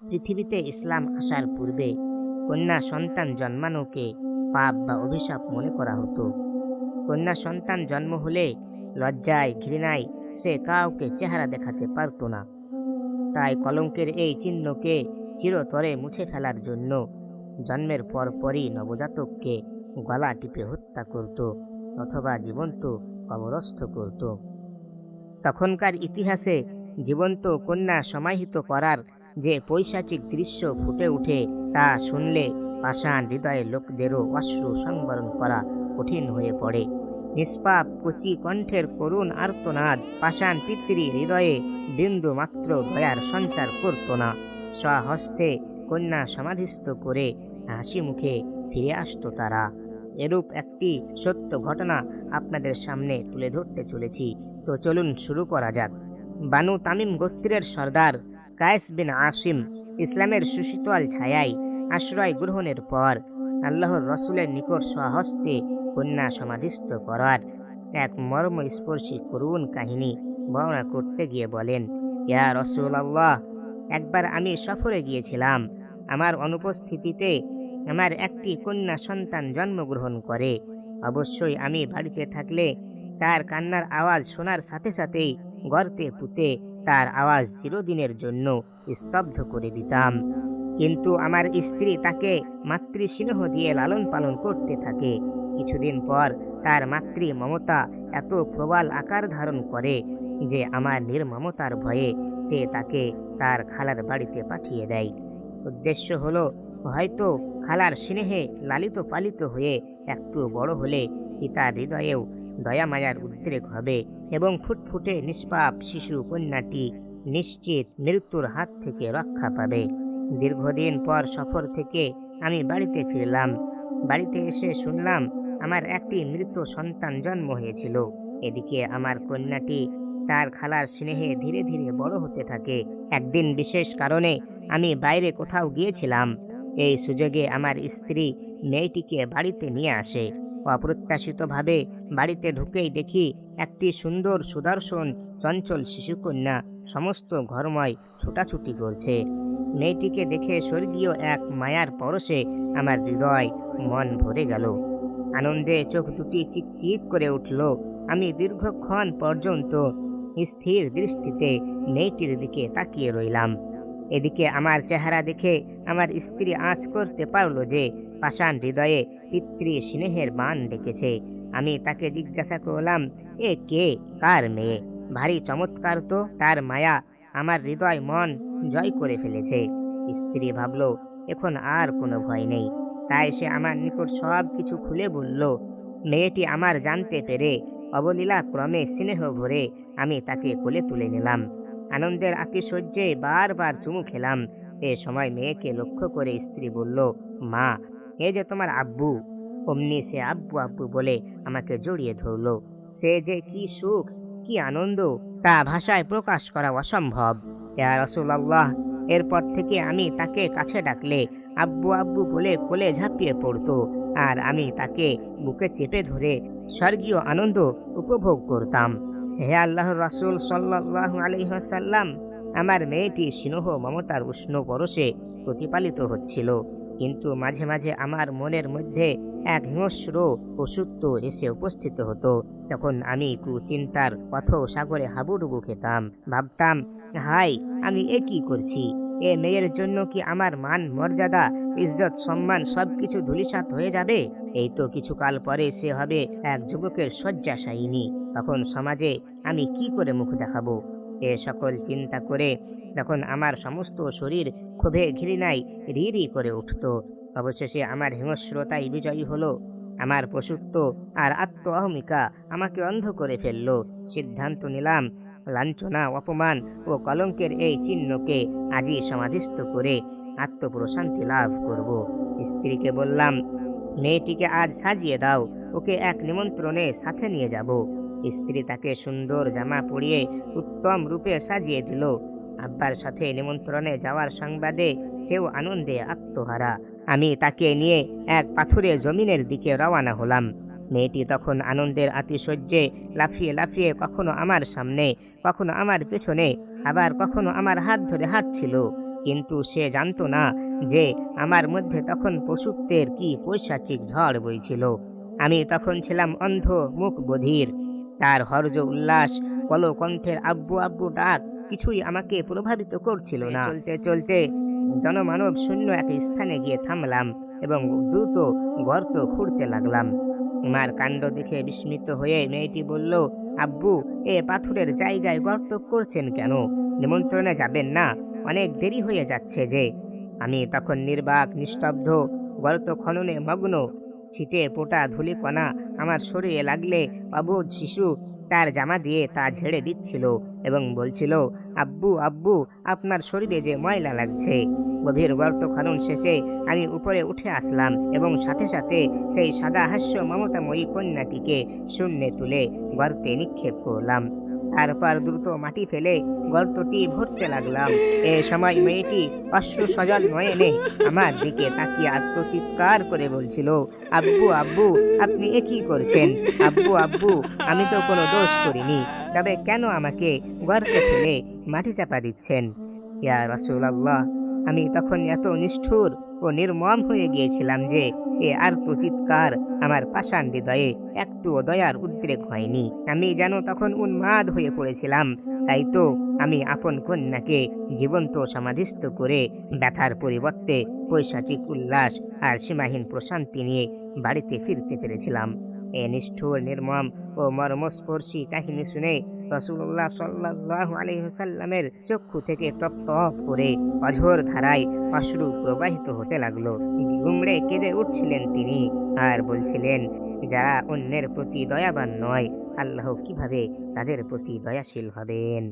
পৃথিবীতে ইসলাম আসার পূর্বে কন্যা সন্তান জন্মানোকে পাপ বা অভিশাপ মনে করা হতো। কন্যা সন্তান জন্ম হলে লজ্জায় ঘৃণায় সে কাউকে চেহারা দেখাতে পারত না। তাই কলঙ্কের এই চিহ্নকে চিরতরে মুছে ফেলার জন্য জন্মের পরপরই নবজাতককে গলা টিপে হত্যা করত অথবা জীবন্ত কবরস্থ করত। তখনকার ইতিহাসে জীবন্ত কন্যা সমাহিত করার যে পৈশাচিক দৃশ্য ফুটে ওঠে তা শুনলে পাষাণ হৃদয়ের লোকদেরও অশ্রু সংবরণ করা কঠিন হয়ে পড়ে। নিষ্পাপ কচি কণ্ঠের করুণ আর্তনাদ পাষাণ পিতৃ হৃদয়ে বিন্দু মাত্র দয়ার সঞ্চার করত না। স্বহস্তে কন্যা সমাধিস্থ করে হাসি মুখে ফিরে আসত তারা। এরূপ একটি সত্য ঘটনা আপনাদের সামনে তুলে ধরতে চলেছি। তো চলুন শুরু করা যাক। বানু তামিম গোত্রের সর্দার কায়েস বিন আসিম ইসলামের সুশীতল ছায়ায় আশ্রয় গ্রহণের পর আল্লাহর রসুলের নিকট স্বহস্তে কন্যা সমাধিস্থ করার এক মর্মস্পর্শী করুণ কাহিনী বর্ণনা করতে গিয়ে বলেন, ইয়া রাসূলুল্লাহ, একবার আমি সফরে গিয়েছিলাম। আমার অনুপস্থিতিতে আমার একটি কন্যা সন্তান জন্মগ্রহণ করে। অবশ্যই আমি বাড়িতে থাকলে তার কান্নার আওয়াজ শোনার সাথে সাথেই গর্তে পুঁতে তার আওয়াজ চিরদিনের জন্য স্তব্ধ করে দিতাম। কিন্তু আমার স্ত্রী তাকে মাতৃস্নেহ দিয়ে লালন পালন করতে থাকে। কিছুদিন পর তার মাতৃ মমতা এত প্রবল আকার ধারণ করে যে আমার নির্মমতার ভয়ে সে তাকে তার খালার বাড়িতে পাঠিয়ে দেয়। উদ্দেশ্য হলো হয়তো খালার স্নেহে লালিত পালিত হয়ে একটু বড় হলে পিতার হৃদয়েও দয়া মায়ার উদ্রেক হবে এবং ফুটফুটে নিষ্পাপ শিশু কন্যাটি নিশ্চিত মৃত্যুর হাত থেকে রক্ষা পাবে। দীর্ঘদিন পর সফর থেকে আমি বাড়িতে ফিরলাম। বাড়িতে এসে শুনলাম আমার একটি মৃত সন্তান জন্ম হয়েছিল। এদিকে আমার কন্যাটি তার খালার স্নেহে ধীরে ধীরে বড় হতে থাকে। একদিন বিশেষ কারণে আমি বাইরে কোথাও গিয়েছিলাম। এই সুযোগে আমার স্ত্রী মেয়েটিকে বাড়িতে নিয়ে আসে। অপ্রত্যাশিতভাবে বাড়িতে ঢুকেই দেখি একটি সুন্দর সুদর্শন চঞ্চল শিশুকন্যা সমস্ত ঘরময় ছোটাছুটি করছে। মেয়েটিকে দেখে স্বর্গীয় এক মায়ার পরশে আমার হৃদয় মন ভরে গেল। আনন্দে চোখ দুটি চিকচিক করে উঠল। আমি দীর্ঘক্ষণ পর্যন্ত স্থির দৃষ্টিতে মেয়েটির দিকে তাকিয়ে রইলাম। এদিকে আমার চেহারা দেখে আমার স্ত্রী আঁচ করতে পারল যে পাষাণ হৃদয়ে পিতৃ স্নেহের বান ডেকেছে। আমি তাকে জিজ্ঞাসা করলাম, এ কে, কার মেয়ে? ভারী চমৎকার তো, তার মায়া আমার হৃদয় মন জয় করে ফেলেছে। স্ত্রী ভাবল এখন আর কোনো ভয় নেই, তাই সে আমার নিকট সব কিছু খুলে বলল। মেয়েটি আমার জানতে পেরে অবলীলা ক্রমে স্নেহ ভরে আমি তাকে কোলে তুলে নিলাম। আনন্দের আতিশয্যে বারবার চুমু খেলাম। এ সময় মেয়েকে লক্ষ্য করে স্ত্রী বলল, মা, এ যে তোমার আব্বু। অমনি সে আব্বু আব্বু বলে আমাকে জড়িয়ে ধরল। সে যে কি সুখ, কি আনন্দ, তা ভাষায় প্রকাশ করা অসম্ভব। ইয়া রাসূলুল্লাহ, এরপর থেকে আমি তাকে কাছে ডাকলে আব্বু আব্বু বলে কোলে ঝাঁপিয়ে পড়তো আর আমি তাকে বুকে চেপে ধরে স্বর্গীয় আনন্দ উপভোগ করতাম। হে আল্লাহর রাসূল সাল্লাল্লাহু আলাইহি ওয়াসাল্লাম, আমার মেয়েটি স্নেহ মমতার উষ্ণ পরশে প্রতিপালিত হচ্ছিল, কিন্তু মাঝে মাঝে আমার মনের মধ্যে এক হিংস্র অসুত্ব এসে উপস্থিত হতো। তখন আমি কুচিন্তার পথ সাগরে হাবুডুবু খেতাম। ভাবতাম, হাই, আমি এ কি করছি? এ মেয়ের জন্য কি আমার মান মর্যাদা ইজ্জত সম্মান সবকিছু ধূলিসাৎ হয়ে যাবে? এই তো কিছুকাল পরে সে হবে এক যুবকের শয্যাশায়িনী। তখন সমাজে আমি কি করে মুখ দেখাবো? এ সকল চিন্তা করে তখন আমার সমস্ত শরীর ক্ষোভে ঘৃণায় রি রি করে উঠত। অবশেষে আমার হিংস্রতাই বিজয়ী হলো। আমার পশুত্ব আর আত্ম অহমিকা আমাকে অন্ধ করে ফেলল। সিদ্ধান্ত নিলাম, লাঞ্ছনা, অপমান ও কলঙ্কের এই চিহ্নকে আজই সমাধিস্থ করে আত্মপ্রশান্তি লাভ করব। স্ত্রীকে বললাম, মেয়েটিকে আজ সাজিয়ে দাও, ওকে এক নিমন্ত্রণে সাথে নিয়ে যাব। স্ত্রী তাকে সুন্দর জামা পরিয়ে উত্তম রূপে সাজিয়ে দিল। আব্বার সাথে নিমন্ত্রণে যাওয়ার সংবাদে সেও আনন্দে আত্মহারা। আমি তাকে নিয়ে এক পাথুরে জমিনের দিকে রওনা হলাম। মেয়েটি তখন আনন্দের আতিশয্যে লাফিয়ে লাফিয়ে কখনো আমার সামনে, কখনো আমার পেছনে, আবার কখনো আমার হাত ধরে হাঁটছিল। কিন্তু সে জানতো না যে আমার মধ্যে তখন পশুত্বের কি পৈশাচিক ঝড় বইছিল। আমি তখন ছিলাম অন্ধ, মুখ বধির। তার হর্ষ উল্লাস, কলকণ্ঠের আব্বু আব্বু ডাক কিছুই আমাকে প্রভাবিত করছিল না। চলতে চলতে জনমানব শূন্য এক স্থানে গিয়ে থামলাম এবং দ্রুত গর্ত খুঁড়তে লাগলাম। মার কাণ্ড দেখে বিস্মিত হয়ে মেয়েটি বলল, আব্বু, এ পাথরের জায়গায় গর্ত করছেন কেন? নিমন্ত্রণে যাবেন না? অনেক দেরি হয়ে যাচ্ছে যে। আমি তখন নির্বাক, নিস্তব্ধ, গর্ত খননে মগ্ন। ছিটে পোটা ধূলিকণা আমার শরীরে লাগলে অবুঝ শিশু তার জামা দিয়ে তা ঝেড়ে দিচ্ছিল এবং বলছিল, আব্বু আব্বু, আপনার শরীরে যে ময়লা লাগছে। গভীর গর্ত খনন শেষে আমি উপরে উঠে আসলাম এবং সাথে সাথে সেই সাদা হাস্য মমতাময়ী কন্যাটিকে শূন্যে তুলে গর্তে নিক্ষেপ করলাম। তারপর দ্রুত মাটি ফেলে গর্তটি ভরতে লাগলাম। এ সময় মেয়েটি অশ্রু সজল নয়নে আমার দিকে তাকিয়ে আত্মচিৎকার করে বলছিল, আব্বু আব্বু, আপনি এ কি করছেন? আব্বু আব্বু, আমি তো কোনো দোষ করিনি, তবে কেন আমাকে গর্তে ফেলে মাটি চাপা দিচ্ছেন? ইয়া রাসূলুল্লাহ, আমি তখন এত নিষ্ঠুর ও নির্মম হয়ে গিয়েছিলাম যে এ আর্তচিৎকার আমার পাষাণ হৃদয়ে একটুও দয়ার উদ্রেক হয়নি। আমি যেন তখন উন্মাদ হয়ে পড়েছিলাম। তাই তো আমি আপন কন্যাকে জীবন্ত সমাধিস্থ করে ব্যথার পরিবর্তে পৈশাচিক উল্লাস আর সীমাহীন প্রশান্তি নিয়ে বাড়িতে ফিরতে পেরেছিলাম। এ নিষ্ঠুর, নির্মম ও মর্মস্পর্শী কাহিনী শুনে রাসূলুল্লাহ সাল্লাল্লাহু আলাইহি ওয়াসাল্লামের চক্ষু থেকে টপ টপ করে অঝোর ধারায় অশ্রু প্রবাহিত হতে লাগলো। গুমড়ে কেঁদে উঠছিলেন তিনি আর বলছিলেন, যারা অন্যের প্রতি দয়াবান নয়, আল্লাহ কিভাবে তাদের প্রতি দয়াশীল হবেন?